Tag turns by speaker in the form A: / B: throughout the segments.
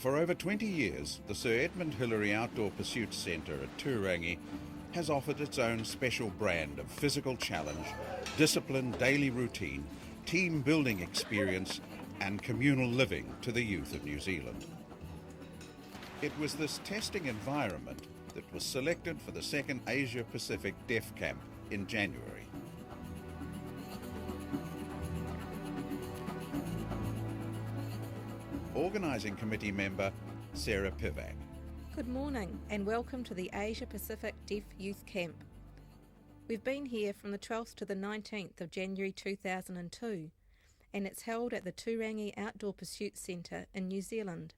A: For over 20 years, the Sir Edmund Hillary Outdoor Pursuits Centre at Turangi has offered its own special brand of physical challenge, disciplined daily routine, team building experience and communal living to the youth of New Zealand. It was this testing environment that was selected for the second Asia Pacific Deaf Camp in January. Organising Committee member Sara.
B: Good morning and welcome to the Asia Pacific Deaf Youth Camp. We've been here from the 12th to the 19th of January 2002 and it's held at the Turangi Outdoor Pursuits Centre in New Zealand.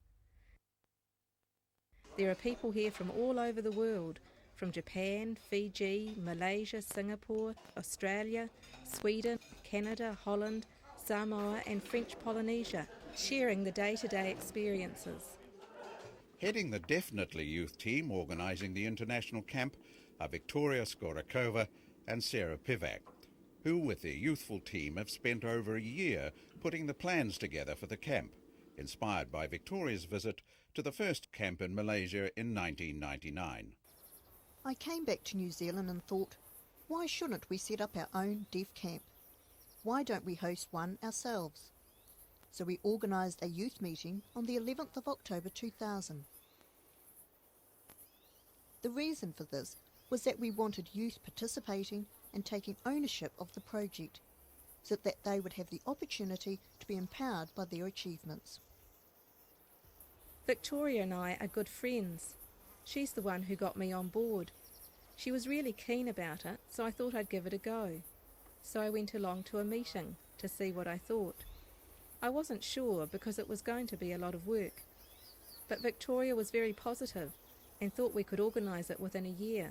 B: There are people here from all over the world, from Japan, Fiji, Malaysia, Singapore, Australia, Sweden, Canada, Holland, Samoa and French Polynesia, sharing the day-to-day experiences.
A: Heading the DEAFinitely Youth team organising the international camp are Victoria Skorakova and Sara, who with their youthful team have spent over a year putting the plans together for the camp, inspired by Victoria's visit to the first camp in Malaysia in 1999.
C: I came back to New Zealand and thought, why shouldn't we set up our own deaf camp? Why don't we host one ourselves? So we organised a youth meeting on the 11th of October 2000. The reason for this was that we wanted youth participating and taking ownership of the project, so that they would have the opportunity to be empowered by their achievements.
B: Victoria and I are good friends. She's the one who got me on board. She was really keen about it, so I thought I'd give it a go. So I went along to a meeting to see what I thought. I wasn't sure because it was going to be a lot of work, but Victoria was very positive and thought we could organise it within a year.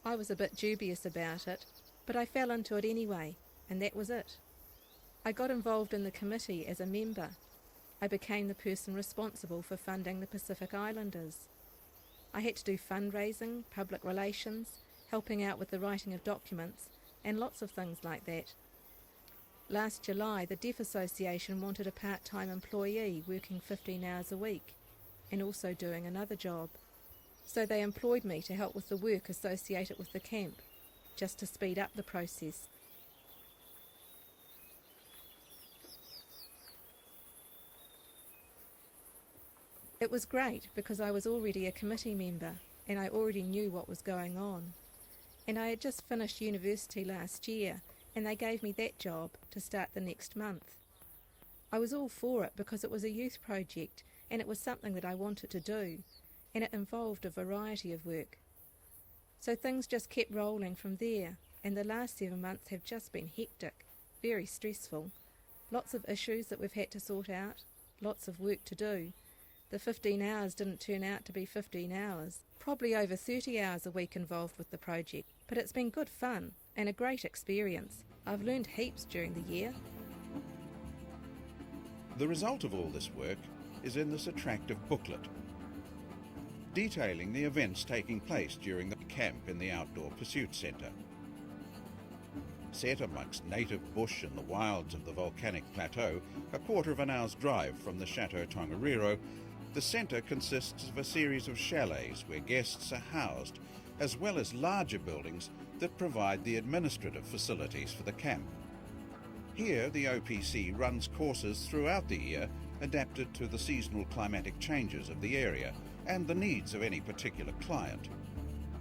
B: I was a bit dubious about it, but I fell into it anyway, and that was it. I got involved in the committee as a member. I became the person responsible for funding the Pacific Islanders. I had to do fundraising, public relations, helping out with the writing of documents, and lots of things like that. Last July, the Deaf Association wanted a part-time employee working 15 hours a week and also doing another job. So they employed me to help with the work associated with the camp, just to speed up the process. It was great because I was already a committee member and I already knew what was going on. And I had just finished university last year and they gave me that job to start the next month. I was all for it because it was a youth project and it was something that I wanted to do, and it involved a variety of work. So things just kept rolling from there, and the last 7 months have just been hectic, very stressful. Lots of issues that we've had to sort out, lots of work to do. The 15 hours didn't turn out to be 15 hours, probably over 30 hours a week involved with the project, but it's been good fun and a great experience. I've learned heaps during the year.
A: The result of all this work is in this attractive booklet, detailing the events taking place during the camp in the Outdoor Pursuit Centre. Set amongst native bush in the wilds of the volcanic plateau, a quarter of an hour's drive from the Chateau Tongariro, the centre consists of a series of chalets where guests are housed, as well as larger buildings that provide the administrative facilities for the camp. Here, the OPC runs courses throughout the year adapted to the seasonal climatic changes of the area and the needs of any particular client.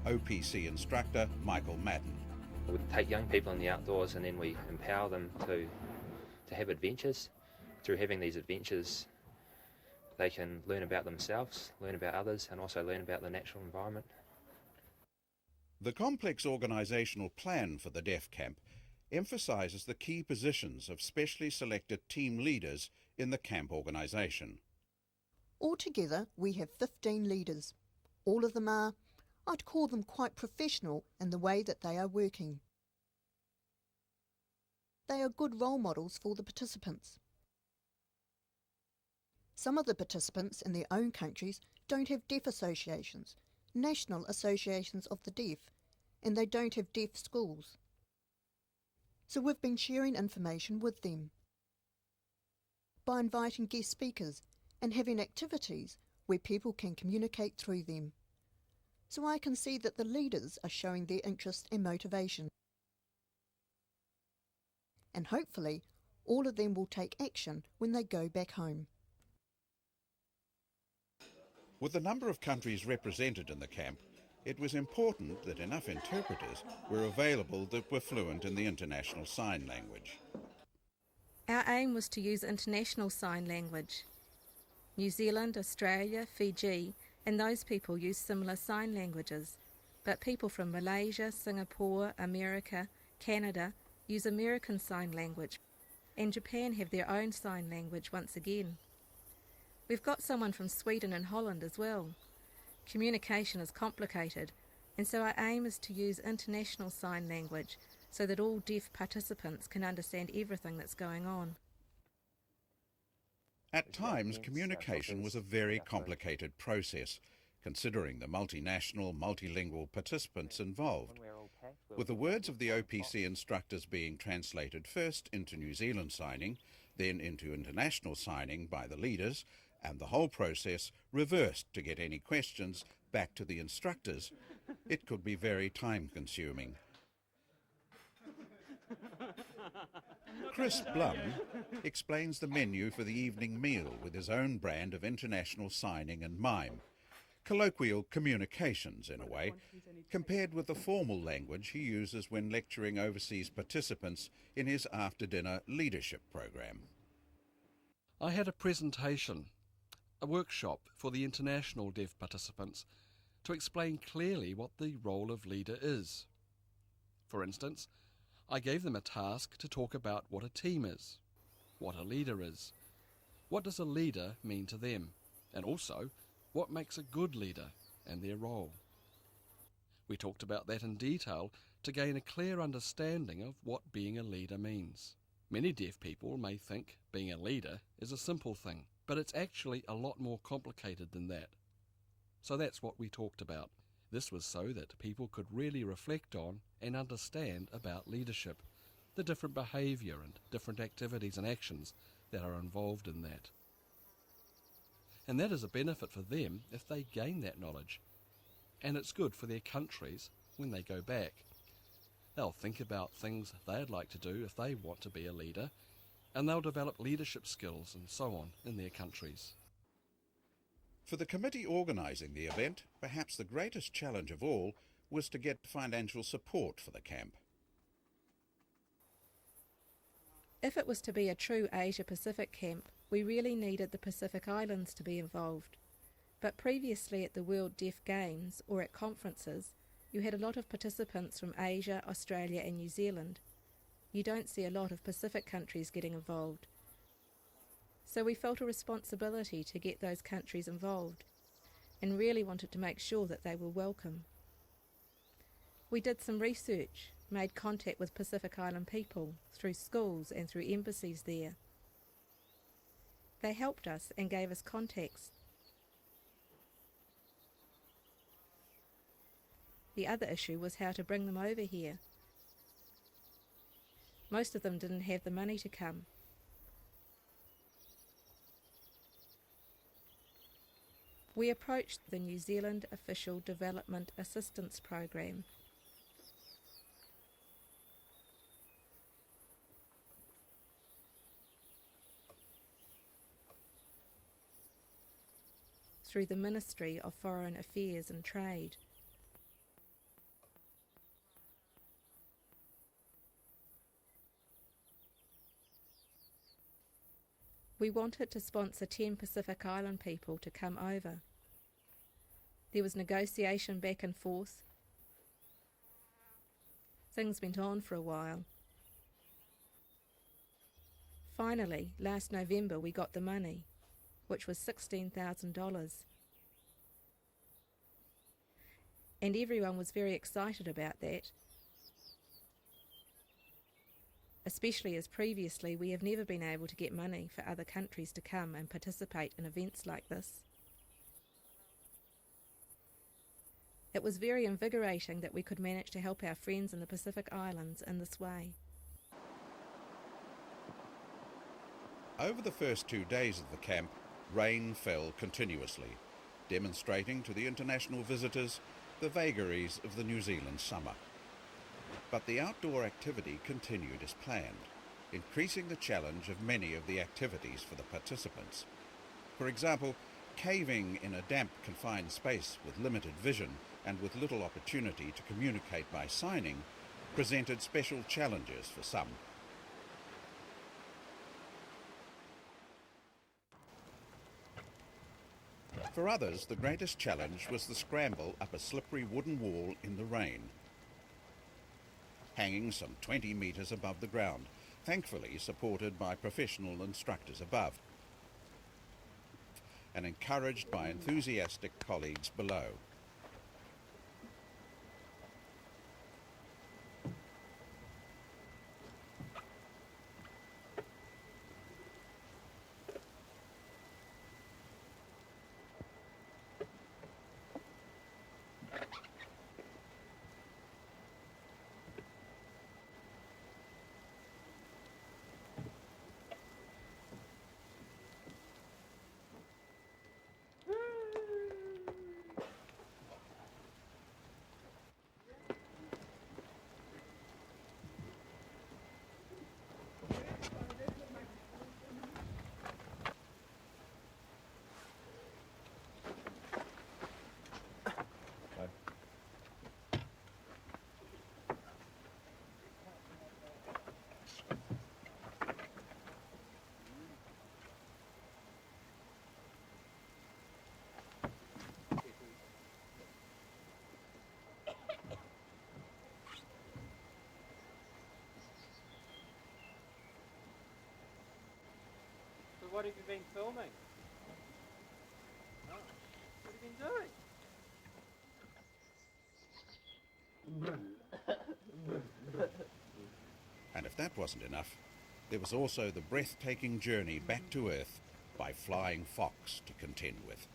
A: OPC instructor Michael Madden.
D: We take young people in the outdoors and then we empower them to have adventures. Through having these adventures, they can learn about themselves, learn about others, and also learn about the natural environment.
A: The complex organisational plan for the Deaf Camp emphasises the key positions of specially selected team leaders in the camp organisation.
C: Altogether, we have 15 leaders. All of them are, I'd call them quite professional in the way that they are working. They are good role models for the participants. Some of the participants in their own countries don't have deaf associations, national associations of the deaf, and they don't have deaf schools. So we've been sharing information with them by inviting guest speakers and having activities where people can communicate through them. So I can see that the leaders are showing their interest and motivation. And hopefully, all of them will take action when they go back home.
A: With the number of countries represented in the camp, it was important that enough interpreters were available that were fluent in the international sign language.
B: Our aim was to use international sign language. New Zealand, Australia, Fiji, and those people use similar sign languages, but people from Malaysia, Singapore, America, Canada use American Sign Language, and Japan have their own sign language once again. We've got someone from Sweden and Holland as well. Communication is complicated, and so our aim is to use international sign language so that all deaf participants can understand everything that's going on.
A: At times, communication was a very complicated process, considering the multinational, multilingual participants involved, with the words of the OPC instructors being translated first into New Zealand signing, then into international signing by the leaders, and the whole process reversed to get any questions back to the instructors. It could be very time-consuming. Chris Blum explains the menu for the evening meal with his own brand of international signing and mime. Colloquial communications, in a way, compared with the formal language he uses when lecturing overseas participants in his after-dinner leadership program.
E: I had a presentation, a workshop for the international deaf participants to explain clearly what the role of leader is. For instance, I gave them a task to talk about what a team is, what a leader is, what does a leader mean to them, and also what makes a good leader and their role. We talked about that in detail to gain a clear understanding of what being a leader means. Many deaf people may think being a leader is a simple thing, but it's actually a lot more complicated than that. So that's what we talked about. This was so that people could really reflect on and understand about leadership, the different behaviour and different activities and actions that are involved in that. And that is a benefit for them if they gain that knowledge. And it's good for their countries when they go back. They'll think about things they'd like to do if they want to be a leader, and they'll develop leadership skills and so on in their countries.
A: For the committee organising the event, perhaps the greatest challenge of all was to get financial support for the camp.
B: If it was to be a true Asia-Pacific camp, we really needed the Pacific Islands to be involved. But previously at the World Deaf Games or at conferences, you had a lot of participants from Asia, Australia and New Zealand. You don't see a lot of Pacific countries getting involved. So we felt a responsibility to get those countries involved and really wanted to make sure that they were welcome. We did some research, made contact with Pacific Island people through schools and through embassies there. They helped us and gave us contacts. The other issue was how to bring them over here. Most of them didn't have the money to come. We approached the New Zealand Official Development Assistance Program. Through the Ministry of Foreign Affairs and Trade. We wanted to sponsor 10 Pacific Island people to come over. There was negotiation back and forth. Things went on for a while. Finally, last November we got the money, which was $16,000. And everyone was very excited about that, especially as previously we have never been able to get money for other countries to come and participate in events like this. It was very invigorating that we could manage to help our friends in the Pacific Islands in this way.
A: Over the first 2 days of the camp, rain fell continuously, demonstrating to the international visitors the vagaries of the New Zealand summer. But the outdoor activity continued as planned, increasing the challenge of many of the activities for the participants. For example, caving in a damp, confined space with limited vision and with little opportunity to communicate by signing presented special challenges for some. For others, the greatest challenge was the scramble up a slippery wooden wall in the rain, hanging some 20 metres above the ground, thankfully supported by professional instructors above, and encouraged by enthusiastic colleagues below.
F: What have you been filming? Oh, what have you been doing?
A: And if that wasn't enough, there was also the breathtaking journey back to Earth by flying fox to contend with.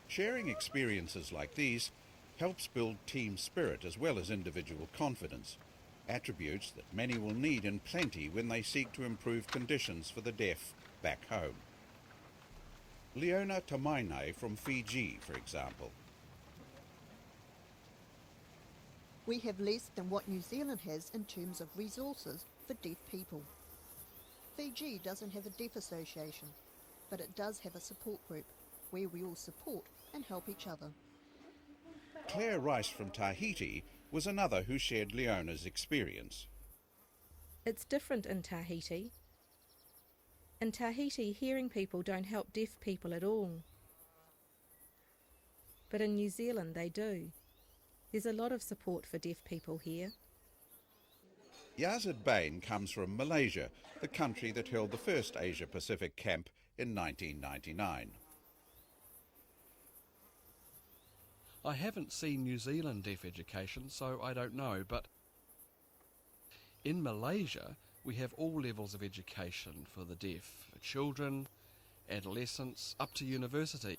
A: Sharing experiences like these helps build team spirit as well as individual confidence, attributes that many will need in plenty when they seek to improve conditions for the deaf back home. Leona Tamainai from Fiji, for example.
C: We have less than what New Zealand has in terms of resources for deaf people. Fiji doesn't have a deaf association, but it does have a support group where we all support and help each other.
A: Claire Rice from Tahiti was another who shared Leona's experience.
B: It's different in Tahiti. In Tahiti, hearing people don't help deaf people at all. But in New Zealand they do. There's a lot of support for deaf people here.
A: Yazid Bain comes from Malaysia, the country that held the first Asia-Pacific camp in 1999.
E: I haven't seen New Zealand deaf education, so I don't know, but in Malaysia we have all levels of education for the deaf, children, adolescents, up to university.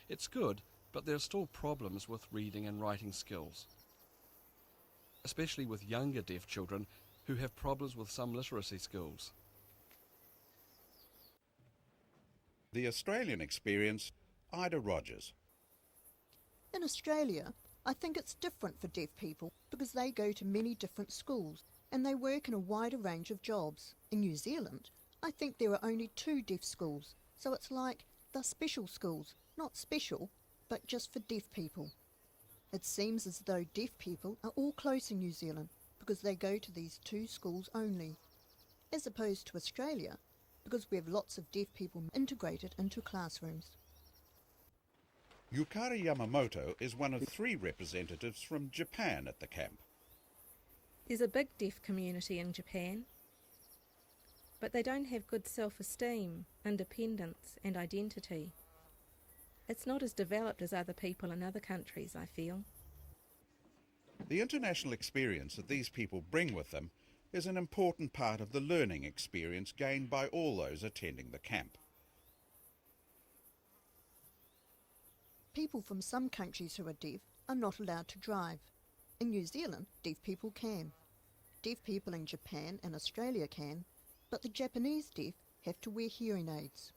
E: It's good, but there are still problems with reading and writing skills, especially with younger deaf children who have problems with some literacy skills.
A: The Australian experience, Ida Rogers.
C: In Australia, I think it's different for deaf people because they go to many different schools and they work in a wider range of jobs. In New Zealand, I think there are only 2 deaf schools, so it's like the special schools, not special, but just for deaf people. It seems as though deaf people are all close in New Zealand because they go to these 2 schools only, as opposed to Australia, because we have lots of deaf people integrated into classrooms.
A: Yukari Yamamoto is one of 3 representatives from Japan at the camp.
B: There's a big deaf community in Japan. but they don't have good self-esteem, independence and identity. It's not as developed as other people in other countries, I feel.
A: The international experience that these people bring with them is an important part of the learning experience gained by all those attending the camp.
C: People from some countries who are deaf are not allowed to drive. In New Zealand, deaf people can. Deaf people in Japan and Australia can, but the Japanese deaf have to wear hearing aids.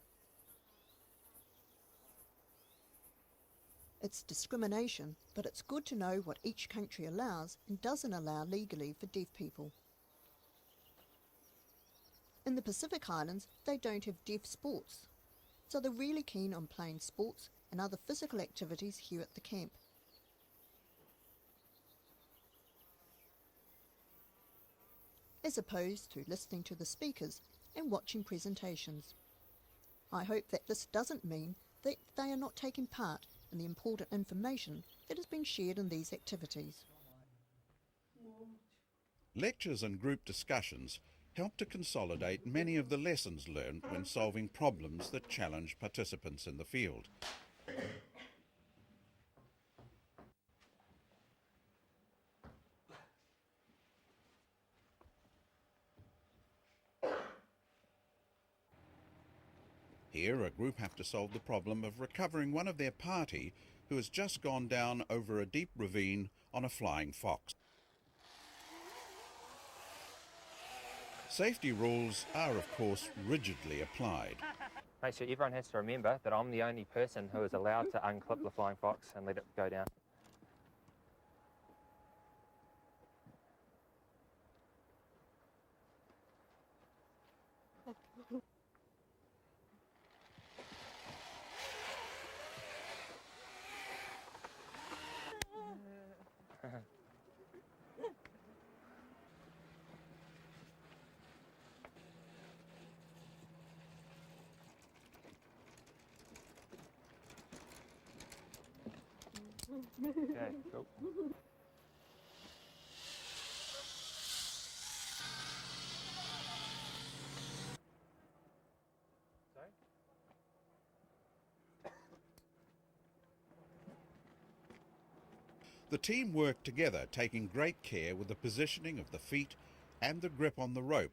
C: It's discrimination, but it's good to know what each country allows and doesn't allow legally for deaf people. In the Pacific Islands, they don't have deaf sports, so they're really keen on playing sports and other physical activities here at the camp. As opposed to listening to the speakers and watching presentations. I hope that this doesn't mean that they are not taking part in the important information that has been shared in these activities.
A: Lectures and group discussions help to consolidate many of the lessons learned when solving problems that challenge participants in the field. Here, a group have to solve the problem of recovering one of their party who has just gone down over a deep ravine on a flying fox. Safety rules are, of course, rigidly applied.
D: Make sure everyone has to remember that I'm the only person who is allowed to unclip the flying fox and let it go down. Okay, cool. Sorry?
A: The team worked together, taking great care with the positioning of the feet and the grip on the rope,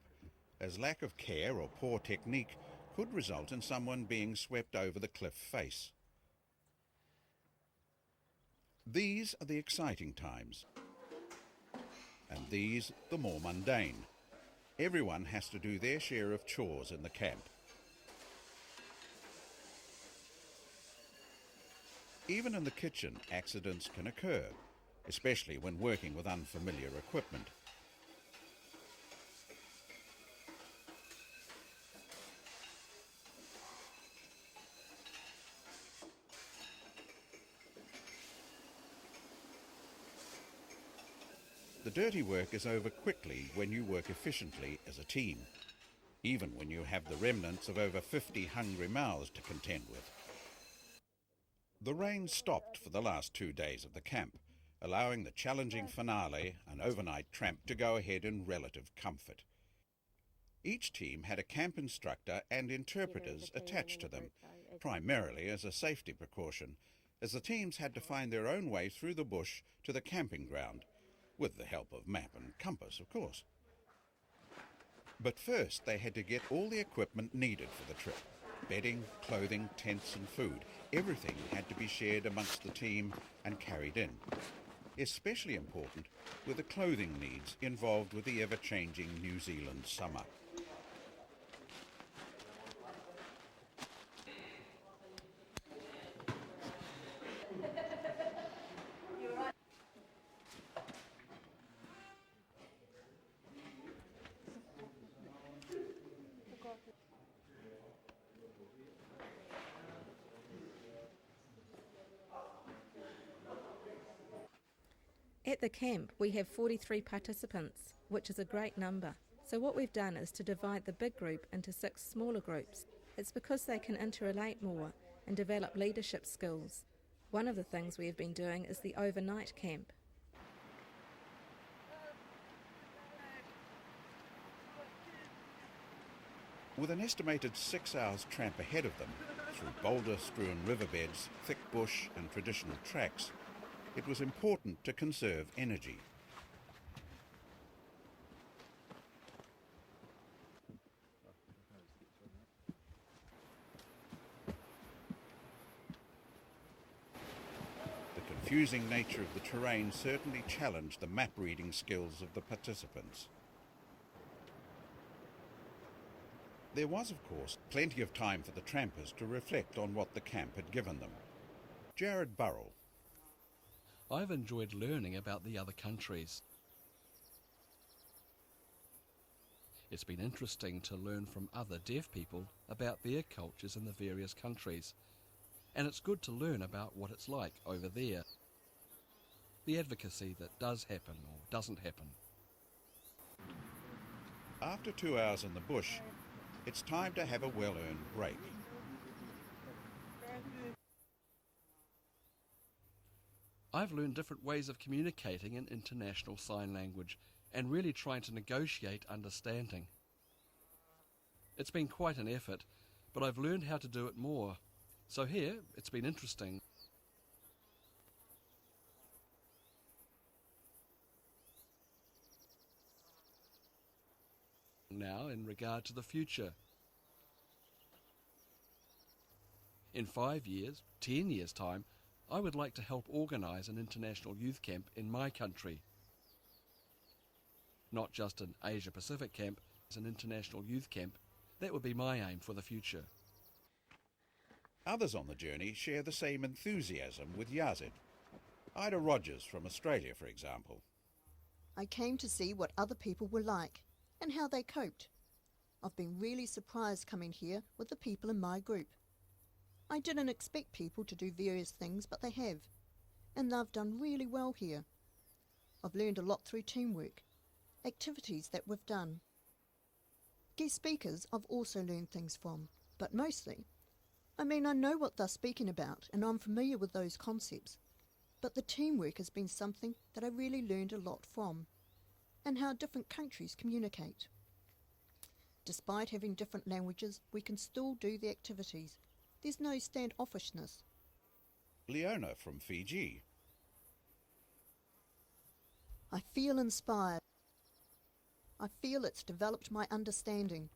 A: as lack of care or poor technique could result in someone being swept over the cliff face. These are the exciting times, and these the more mundane. Everyone has to do their share of chores in the camp. Even in the kitchen, accidents can occur, especially when working with unfamiliar equipment. The dirty work is over quickly when you work efficiently as a team, even when you have the remnants of over 50 hungry mouths to contend with. The rain stopped for the last 2 days of the camp, allowing the challenging finale, an overnight tramp, to go ahead in relative comfort. Each team had a camp instructor and interpreters attached to them, primarily as a safety precaution, as the teams had to find their own way through the bush to the camping ground, with the help of map and compass, of course. But first they had to get all the equipment needed for the trip. Bedding, clothing, tents and food. Everything had to be shared amongst the team and carried in. Especially important were the clothing needs involved with the ever-changing New Zealand summer.
B: At the camp, we have 43 participants, which is a great number. So what we've done is to divide the big group into 6 smaller groups. It's because they can interrelate more and develop leadership skills. One of the things we have been doing is the overnight camp.
A: With an estimated 6 hours tramp ahead of them, through boulder-strewn riverbeds, thick bush and traditional tracks, it was important to conserve energy. The confusing nature of the terrain certainly challenged the map-reading skills of the participants. There was, of course, plenty of time for the trampers to reflect on what the camp had given them. Jared Burrell.
E: I've enjoyed learning about the other countries. It's been interesting to learn from other deaf people about their cultures in the various countries, and it's good to learn about what it's like over there. The advocacy that does happen or doesn't happen.
A: After 2 hours in the bush, it's time to have a well-earned break.
E: I've learned different ways of communicating in international sign language and really trying to negotiate understanding. It's been quite an effort, but I've learned how to do it more. So here, it's been interesting. Now, in regard to the future. In 5 years, 10 years' time, I would like to help organise an international youth camp in my country. Not just an Asia-Pacific camp, as an international youth camp. That would be my aim for the future.
A: Others on the journey share the same enthusiasm with Yazid. Ida Rogers from Australia, for example.
C: I came to see what other people were like and how they coped. I've been really surprised coming here with the people in my group. I didn't expect people to do various things, but they have, and they've done really well here. I've learned a lot through teamwork, activities that we've done. Guest speakers I've also learned things from, but mostly, I know what they're speaking about and I'm familiar with those concepts, but the teamwork has been something that I really learned a lot from, and how different countries communicate. Despite having different languages, we can still do the activities. There's no standoffishness.
A: Leona from Fiji.
C: I feel inspired. I feel it's developed my understanding,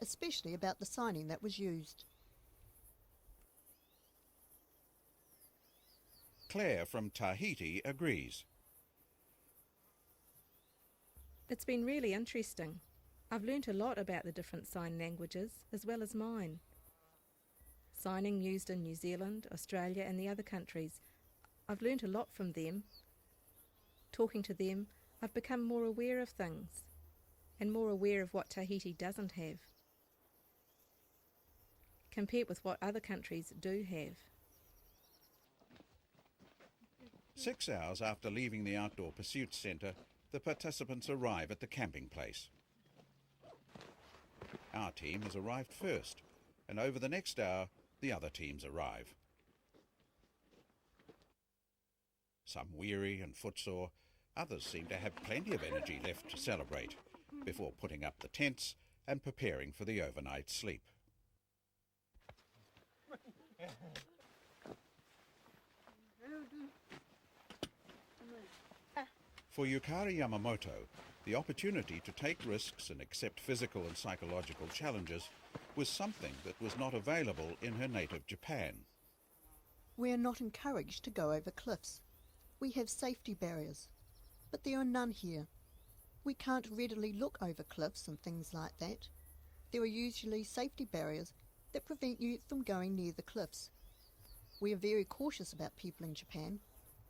C: especially about the signing that was used.
A: Claire from Tahiti agrees.
B: It's been really interesting. I've learnt a lot about the different sign languages as well as mine. Signing used in New Zealand, Australia and the other countries. I've learnt a lot from them. Talking to them, I've become more aware of things and more aware of what Tahiti doesn't have compared with what other countries do have.
A: 6 hours after leaving the Outdoor Pursuits Centre, the participants arrive at the camping place. Our team has arrived first, and over the next hour, the other teams arrive. Some weary and footsore, others seem to have plenty of energy left to celebrate before putting up the tents and preparing for the overnight sleep. For Yukari Yamamoto, the opportunity to take risks and accept physical and psychological challenges was something that was not available in her native Japan.
C: We are not encouraged to go over cliffs. We have safety barriers, but there are none here. We can't readily look over cliffs and things like that. There are usually safety barriers that prevent you from going near the cliffs. We are very cautious about people in Japan,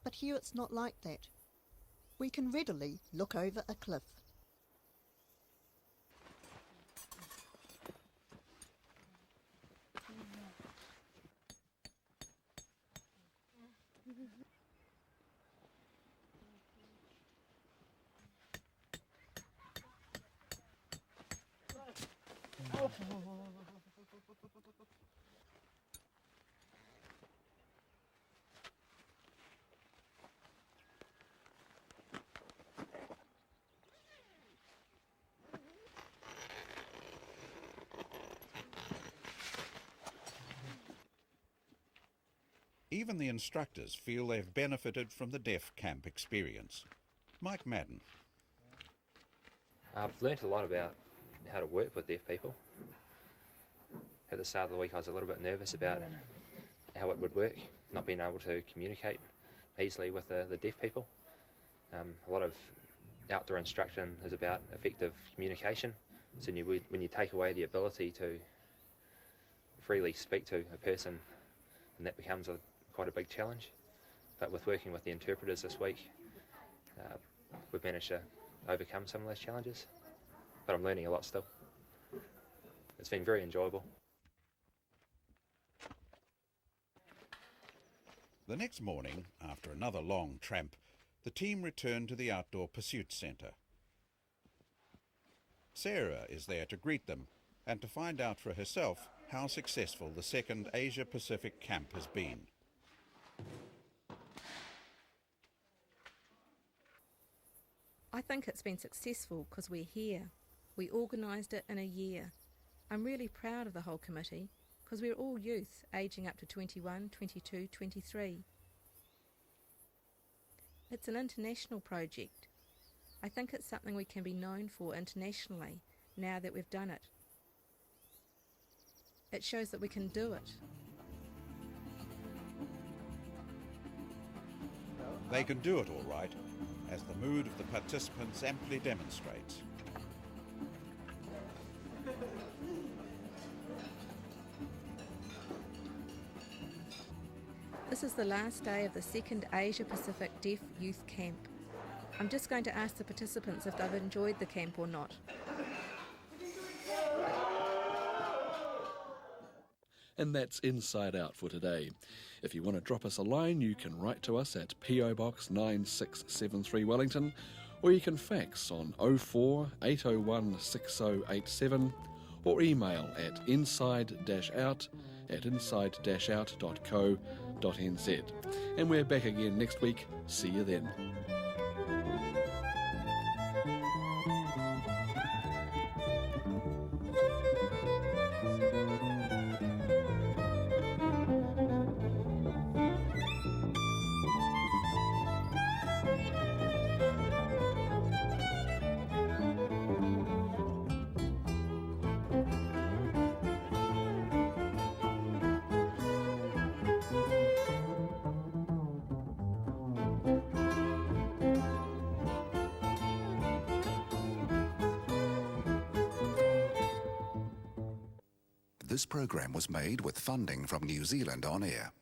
C: but here it's not like that. We can readily look over a cliff.
A: Even the instructors feel they've benefited from the Deaf Camp experience. Mike Madden.
D: I've learnt a lot about how to work with deaf people. At the start of the week I was a little bit nervous about how it would work, not being able to communicate easily with the deaf people. A lot of outdoor instruction is about effective communication, so when you take away the ability to freely speak to a person, then that becomes quite a big challenge. But with working with the interpreters this week, we've managed to overcome some of those challenges, but I'm learning a lot still. It's been very enjoyable.
A: The next morning, after another long tramp, the team returned to the Outdoor Pursuit Centre. Sara is there to greet them and to find out for herself how successful the second Asia Pacific camp has been.
B: I think it's been successful because we're here. We organised it in a year. I'm really proud of the whole committee because we're all youth aging up to 21, 22, 23. It's an international project. I think it's something we can be known for internationally now that we've done it. It shows that we can do it.
A: They can do it all right, as the mood of the participants amply demonstrates.
B: This is the last day of the second Asia Pacific Deaf Youth Camp. I'm just going to ask the participants if they've enjoyed the camp or not.
E: And that's Inside Out for today. If you want to drop us a line, you can write to us at PO Box 9673 Wellington, or you can fax on 04 801 6087, or email at inside-out@inside-out.co.nz. And we're back again next week. See you then.
G: This program was made with funding from New Zealand On Air.